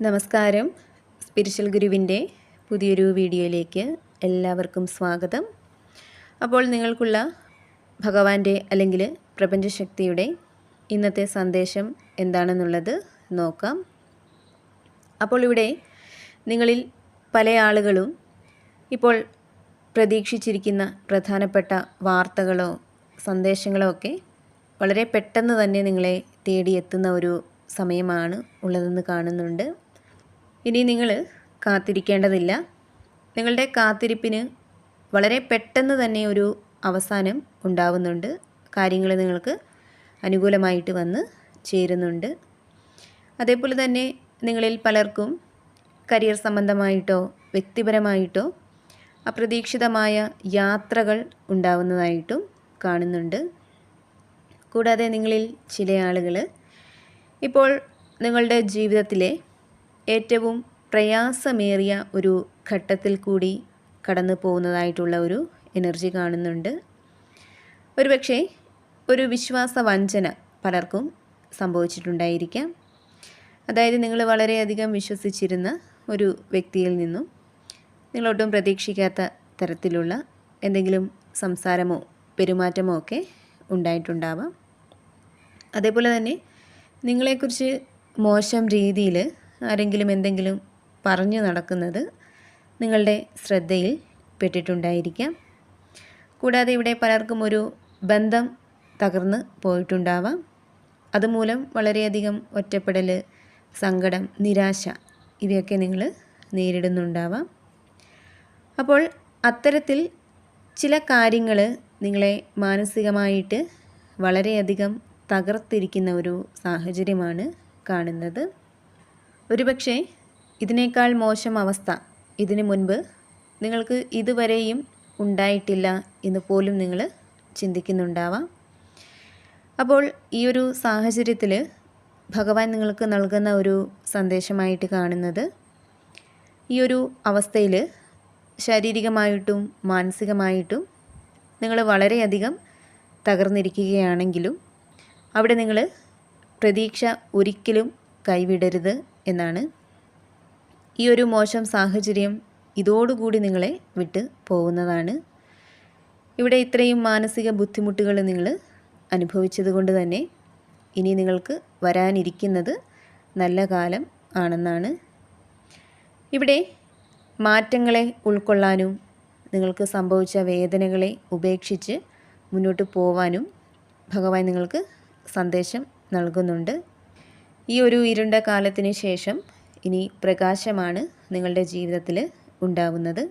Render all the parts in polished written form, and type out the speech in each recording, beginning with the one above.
നമസ്കാരം. സ്പിരിച്വൽ ഗുരുവിൻ്റെ പുതിയൊരു വീഡിയോയിലേക്ക് എല്ലാവർക്കും സ്വാഗതം. അപ്പോൾ നിങ്ങൾക്കുള്ള ഭഗവാന്റെ അല്ലെങ്കിൽ പ്രപഞ്ചശക്തിയുടെ ഇന്നത്തെ സന്ദേശം എന്താണെന്നുള്ളത് നോക്കാം. അപ്പോൾ ഇവിടെ നിങ്ങളിൽ പല ആളുകളും ഇപ്പോൾ പ്രതീക്ഷിച്ചിരിക്കുന്ന പ്രധാനപ്പെട്ട വാർത്തകളോ സന്ദേശങ്ങളോ ഒക്കെ വളരെ പെട്ടെന്ന് തന്നെ നിങ്ങളെ തേടിയെത്തുന്ന ഒരു സമയമാണ് ഉള്ളതെന്ന് കാണുന്നുണ്ട്. ഇനി നിങ്ങൾ കാത്തിരിക്കേണ്ടതില്ല. നിങ്ങളുടെ കാത്തിരിപ്പിന് വളരെ പെട്ടെന്ന് തന്നെ ഒരു അവസാനം ഉണ്ടാവുന്നുണ്ട്. കാര്യങ്ങൾ നിങ്ങൾക്ക് അനുകൂലമായിട്ട് വന്ന് ചേരുന്നുണ്ട്. അതേപോലെ തന്നെ നിങ്ങളിൽ പലർക്കും കരിയർ സംബന്ധമായിട്ടോ വ്യക്തിപരമായിട്ടോ അപ്രതീക്ഷിതമായ യാത്രകൾ ഉണ്ടാവുന്നതായിട്ടും കാണുന്നുണ്ട്. കൂടാതെ നിങ്ങളിൽ ചില ആളുകൾ ഇപ്പോൾ നിങ്ങളുടെ ജീവിതത്തിലെ ഏറ്റവും പ്രയാസമേറിയ ഒരു ഘട്ടത്തിൽ കൂടി കടന്നു പോകുന്നതായിട്ടുള്ള ഒരു എനർജി കാണുന്നുണ്ട്. ഒരുപക്ഷെ ഒരു വിശ്വാസ വഞ്ചന പലർക്കും സംഭവിച്ചിട്ടുണ്ടായിരിക്കാം. അതായത് നിങ്ങൾ വളരെയധികം വിശ്വസിച്ചിരുന്ന ഒരു വ്യക്തിയിൽ നിന്നും നിങ്ങളൊട്ടും പ്രതീക്ഷിക്കാത്ത തരത്തിലുള്ള എന്തെങ്കിലും സംസാരമോ പെരുമാറ്റമോ ഒക്കെ ഉണ്ടായിട്ടുണ്ടാവാം. അതേപോലെ തന്നെ നിങ്ങളെക്കുറിച്ച് മോശം രീതിയിൽ ആരെങ്കിലും എന്തെങ്കിലും പറഞ്ഞു നടക്കുന്നത് നിങ്ങളുടെ ശ്രദ്ധയിൽ പെട്ടിട്ടുണ്ടായിരിക്കാം. കൂടാതെ ഇവിടെ പലർക്കും ഒരു ബന്ധം തകർന്ന് പോയിട്ടുണ്ടാവാം. അതുമൂലം വളരെയധികം ഒറ്റപ്പെടൽ, സങ്കടം, നിരാശ ഇവയൊക്കെ നിങ്ങൾ നേരിടുന്നുണ്ടാവാം. അപ്പോൾ അത്തരത്തിൽ ചില കാര്യങ്ങൾ നിങ്ങളെ മാനസികമായിട്ട് വളരെയധികം തകർത്തിരിക്കുന്ന ഒരു സാഹചര്യമാണ് കാണുന്നത്. ഒരുപക്ഷെ ഇതിനേക്കാൾ മോശം അവസ്ഥ ഇതിനു മുൻപ് നിങ്ങൾക്ക് ഇതുവരെയും ഉണ്ടായിട്ടില്ല എന്ന് പോലും നിങ്ങൾ ചിന്തിക്കുന്നുണ്ടാവാം. അപ്പോൾ ഈ ഒരു സാഹചര്യത്തിൽ ഭഗവാൻ നിങ്ങൾക്ക് നൽകുന്ന ഒരു സന്ദേശമായിട്ട് കാണുന്നത്, ഈ ഒരു അവസ്ഥയിൽ ശാരീരികമായിട്ടും മാനസികമായിട്ടും നിങ്ങൾ വളരെയധികം തകർന്നിരിക്കുകയാണെങ്കിലും അവിടെ നിങ്ങൾ പ്രതീക്ഷ ഒരിക്കലും കൈവിടരുത് എന്നാണ്. ഈ ഒരു മോശം സാഹചര്യം ഇതോടുകൂടി നിങ്ങളെ വിട്ട് പോകുന്നതാണ്. ഇവിടെ ഇത്രയും മാനസിക ബുദ്ധിമുട്ടുകൾ നിങ്ങൾ അനുഭവിച്ചത് കൊണ്ട് തന്നെ ഇനി നിങ്ങൾക്ക് വരാനിരിക്കുന്നത് നല്ല കാലം ആണെന്നാണ്. ഇവിടെ മാറ്റങ്ങളെ ഉൾക്കൊള്ളാനും നിങ്ങൾക്ക് സംഭവിച്ച വേദനകളെ ഉപേക്ഷിച്ച് മുന്നോട്ട് പോവാനും ഭഗവാൻ നിങ്ങൾക്ക് സന്ദേശം നൽകുന്നുണ്ട്. ഈ ഒരു ഇരുണ്ട കാലത്തിന് ശേഷം ഇനി പ്രകാശമാണ് നിങ്ങളുടെ ജീവിതത്തിൽ ഉണ്ടാവുന്നത്.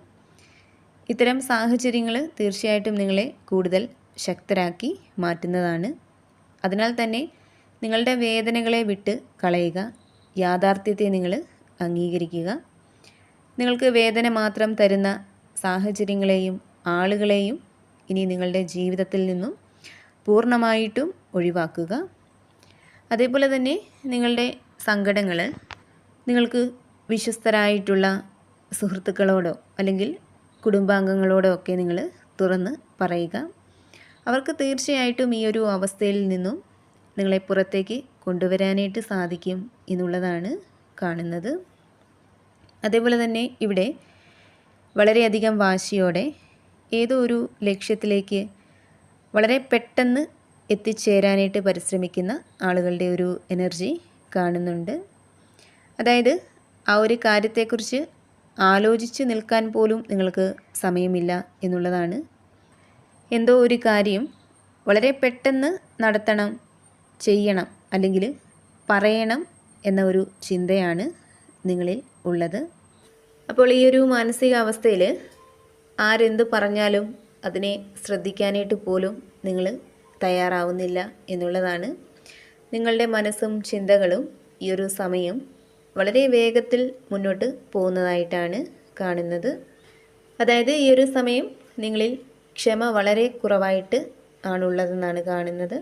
ഇത്തരം സാഹചര്യങ്ങൾ തീർച്ചയായിട്ടും നിങ്ങളെ കൂടുതൽ ശക്തരാക്കി മാറ്റുന്നതാണ്. അതിനാൽ തന്നെ നിങ്ങളുടെ വേദനകളെ വിട്ട് കളയുക, യാഥാർത്ഥ്യത്തെ നിങ്ങൾ അംഗീകരിക്കുക. നിങ്ങൾക്ക് വേദന മാത്രം തരുന്ന സാഹചര്യങ്ങളെയും ആളുകളെയും ഇനി നിങ്ങളുടെ ജീവിതത്തിൽ നിന്നും പൂർണ്ണമായിട്ടും ഒഴിവാക്കുക. അതേപോലെ തന്നെ നിങ്ങളുടെ സങ്കടങ്ങൾ നിങ്ങൾക്ക് വിശ്വസ്തരായിട്ടുള്ള സുഹൃത്തുക്കളോടോ അല്ലെങ്കിൽ കുടുംബാംഗങ്ങളോടോ ഒക്കെ നിങ്ങൾ തുറന്ന് പറയുക. അവർക്ക് തീർച്ചയായിട്ടും ഈ ഒരു അവസ്ഥയിൽ നിന്നും നിങ്ങളെ പുറത്തേക്ക് കൊണ്ടുവരാനായിട്ട് സാധിക്കും എന്നുള്ളതാണ് കാണുന്നത്. അതേപോലെ തന്നെ ഇവിടെ വളരെയധികം വാശിയോടെ ഏതോ ഒരു ലക്ഷ്യത്തിലേക്ക് വളരെ പെട്ടെന്ന് എത്തിച്ചേരാനായിട്ട് പരിശ്രമിക്കുന്ന ആളുകളുടെ ഒരു എനർജി കാണുന്നുണ്ട്. അതായത് ആ ഒരു കാര്യത്തെക്കുറിച്ച് ആലോചിച്ച് നിൽക്കാൻ പോലും നിങ്ങൾക്ക് സമയമില്ല എന്നുള്ളതാണ്. എന്തോ ഒരു കാര്യം വളരെ പെട്ടെന്ന് നടത്തണം, ചെയ്യണം, അല്ലെങ്കിൽ പറയണം എന്ന ഒരു ചിന്തയാണ് നിങ്ങളിൽ ഉള്ളത്. അപ്പോൾ ഈ ഒരു മാനസികാവസ്ഥയിൽ ആരെന്ത് പറഞ്ഞാലും അതിനെ ശ്രദ്ധിക്കാനായിട്ട് പോലും നിങ്ങൾ തയ്യാറാവുന്നില്ല എന്നുള്ളതാണ്. നിങ്ങളുടെ മനസ്സും ചിന്തകളും ഈ ഒരു സമയം വളരെ വേഗത്തിൽ മുന്നോട്ട് പോകുന്നതായിട്ടാണ് കാണുന്നത്. അതായത് ഈ ഒരു സമയം നിങ്ങളിൽ ക്ഷമ വളരെ കുറവായിട്ട് ആണുള്ളതെന്നാണ് കാണുന്നത്.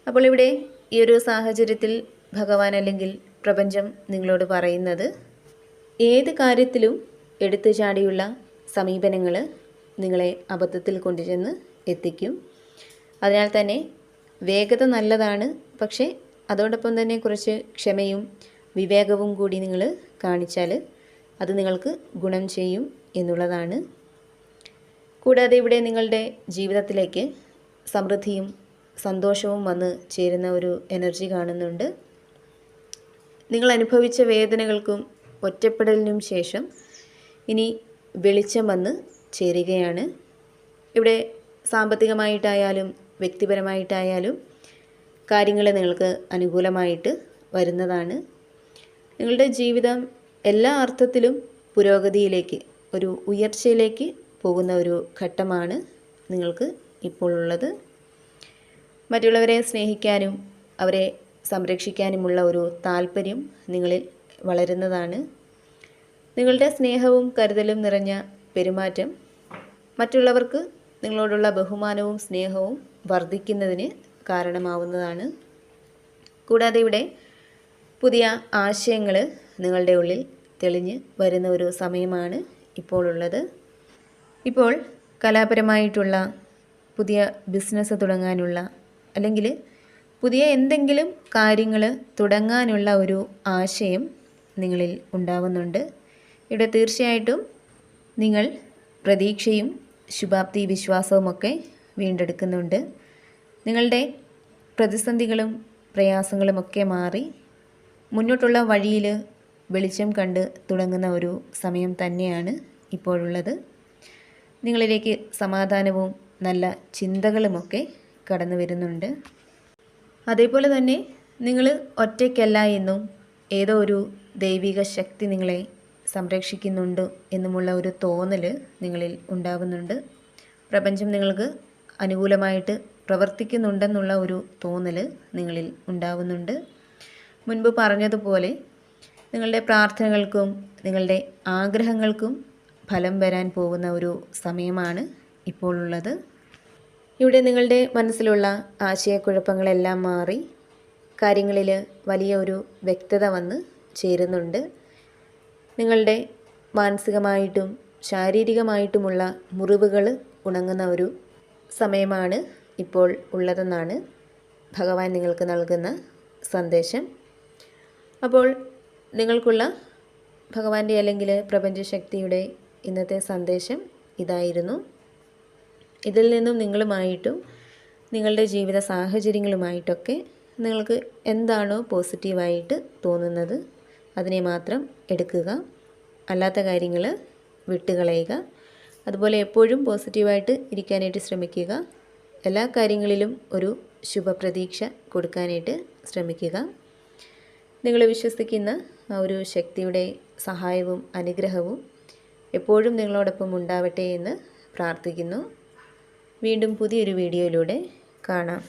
അപ്പോൾ ഇവിടെ ഈ ഒരു സാഹചര്യത്തിൽ ഭഗവാൻ അല്ലെങ്കിൽ പ്രപഞ്ചം നിങ്ങളോട് പറയുന്നത്, ഏത് കാര്യത്തിലും എടുത്തു ചാടിയുള്ള സമീപനങ്ങൾ നിങ്ങളെ അബദ്ധത്തിൽ കൊണ്ടുചെന്ന് എത്തിക്കും. അതിനാൽ തന്നെ വേഗത നല്ലതാണ്, പക്ഷേ അതോടൊപ്പം തന്നെ കുറച്ച് ക്ഷമയും വിവേകവും കൂടി നിങ്ങൾ കാണിച്ചാൽ അത് നിങ്ങൾക്ക് ഗുണം ചെയ്യും എന്നുള്ളതാണ്. കൂടാതെ ഇവിടെ നിങ്ങളുടെ ജീവിതത്തിലേക്ക് സമൃദ്ധിയും സന്തോഷവും വന്ന് ചേരുന്ന ഒരു എനർജി കാണുന്നുണ്ട്. നിങ്ങൾ അനുഭവിച്ച വേദനകൾക്കും ഒറ്റപ്പെടലിനും ശേഷം ഇനി വെളിച്ചം വന്ന് ചേരുകയാണ്. ഇവിടെ സാമ്പത്തികമായിട്ടായാലും വ്യക്തിപരമായിട്ടായാലും കാര്യങ്ങൾ നിങ്ങൾക്ക് അനുകൂലമായിട്ട് വരുന്നതാണ്. നിങ്ങളുടെ ജീവിതം എല്ലാ അർത്ഥത്തിലും പുരോഗതിയിലേക്ക്, ഒരു ഉയർച്ചയിലേക്ക് പോകുന്ന ഒരു ഘട്ടമാണ് നിങ്ങൾക്ക് ഇപ്പോൾ ഉള്ളത്. മറ്റുള്ളവരെ സ്നേഹിക്കാനും അവരെ സംരക്ഷിക്കാനുമുള്ള ഒരു താല്പര്യം നിങ്ങളിൽ വളരുന്നതാണ്. നിങ്ങളുടെ സ്നേഹവും കരുതലും നിറഞ്ഞ പെരുമാറ്റം മറ്റുള്ളവർക്ക് നിങ്ങളോടുള്ള ബഹുമാനവും സ്നേഹവും വർദ്ധിക്കുന്നതിന് കാരണമാവുന്നതാണ്. കൂടാതെ ഇവിടെ പുതിയ ആശയങ്ങൾ നിങ്ങളുടെ ഉള്ളിൽ തെളിഞ്ഞ് വരുന്ന ഒരു സമയമാണ് ഇപ്പോൾ ഉള്ളത്. ഇപ്പോൾ കലാപരമായിട്ടുള്ള പുതിയ ബിസിനസ് തുടങ്ങാനുള്ള അല്ലെങ്കിൽ പുതിയ എന്തെങ്കിലും കാര്യങ്ങൾ തുടങ്ങാനുള്ള ഒരു ആശയം നിങ്ങളിൽ ഉണ്ടാവുന്നുണ്ട്. ഇവിടെ തീർച്ചയായിട്ടും നിങ്ങൾ പ്രതീക്ഷയും ശുഭാപ്തി വിശ്വാസവുമൊക്കെ വീണ്ടെടുക്കുന്നുണ്ട്. നിങ്ങളുടെ പ്രതിസന്ധികളും പ്രയാസങ്ങളുമൊക്കെ മാറി മുന്നോട്ടുള്ള വഴിയിൽ വെളിച്ചം കണ്ട് തുടങ്ങുന്ന ഒരു സമയം തന്നെയാണ് ഇപ്പോഴുള്ളത്. നിങ്ങളിലേക്ക് സമാധാനവും നല്ല ചിന്തകളുമൊക്കെ കടന്നു വരുന്നുണ്ട്. അതേപോലെ തന്നെ നിങ്ങൾ ഒറ്റയ്ക്കല്ല എന്നും ഏതോ ഒരു ദൈവിക ശക്തി നിങ്ങളെ സംരക്ഷിക്കുന്നുണ്ട് എന്നുമുള്ള ഒരു തോന്നൽ നിങ്ങളിൽ ഉണ്ടാവുന്നുണ്ട്. പ്രപഞ്ചം നിങ്ങൾക്ക് അനുകൂലമായിട്ട് പ്രവർത്തിക്കുന്നുണ്ടെന്നുള്ള ഒരു തോന്നൽ നിങ്ങളിൽ ഉണ്ടാവുന്നുണ്ട്. മുൻപ് പറഞ്ഞതുപോലെ നിങ്ങളുടെ പ്രാർത്ഥനകൾക്കും നിങ്ങളുടെ ആഗ്രഹങ്ങൾക്കും ഫലം വരാൻ പോകുന്ന ഒരു സമയമാണ് ഇപ്പോൾ ഉള്ളത്. ഇവിടെ നിങ്ങളുടെ മനസ്സിലുള്ള ആശയക്കുഴപ്പങ്ങളെല്ലാം മാറി കാര്യങ്ങളിൽ വലിയ ഒരു വ്യക്തത വന്ന് ചേരുന്നുണ്ട്. നിങ്ങളുടെ മാനസികമായിട്ടും ശാരീരികമായിട്ടുമുള്ള മുറിവുകൾ ഉണങ്ങുന്ന ഒരു സമയമാണ് ഇപ്പോൾ ഉള്ളതെന്നാണ് ഭഗവാൻ നിങ്ങൾക്ക് നൽകുന്ന സന്ദേശം. അപ്പോൾ നിങ്ങൾക്കുള്ള ഭഗവാന്റെ അല്ലെങ്കിൽ പ്രപഞ്ചശക്തിയുടെ ഇന്നത്തെ സന്ദേശം ഇതായിരുന്നു. ഇതിൽ നിന്നും നിങ്ങളുമായിട്ടും നിങ്ങളുടെ ജീവിത സാഹചര്യങ്ങളുമായിട്ടൊക്കെ നിങ്ങൾക്ക് എന്താണോ പോസിറ്റീവായിട്ട് തോന്നുന്നത് അതിനെ മാത്രം എടുക്കുക, അല്ലാത്ത കാര്യങ്ങൾ വിട്ടുകളയുക. അതുപോലെ എപ്പോഴും പോസിറ്റീവായിട്ട് ഇരിക്കാനായിട്ട് ശ്രമിക്കുക. എല്ലാ കാര്യങ്ങളിലും ഒരു ശുഭപ്രതീക്ഷ കൊടുക്കാനായിട്ട് ശ്രമിക്കുക. നിങ്ങൾ വിശ്വസിക്കുന്ന ആ ഒരു ശക്തിയുടെ സഹായവും അനുഗ്രഹവും എപ്പോഴും നിങ്ങളോടൊപ്പം ഉണ്ടാവട്ടെ എന്ന് പ്രാർത്ഥിക്കുന്നു. വീണ്ടും പുതിയൊരു വീഡിയോയിലൂടെ കാണാം.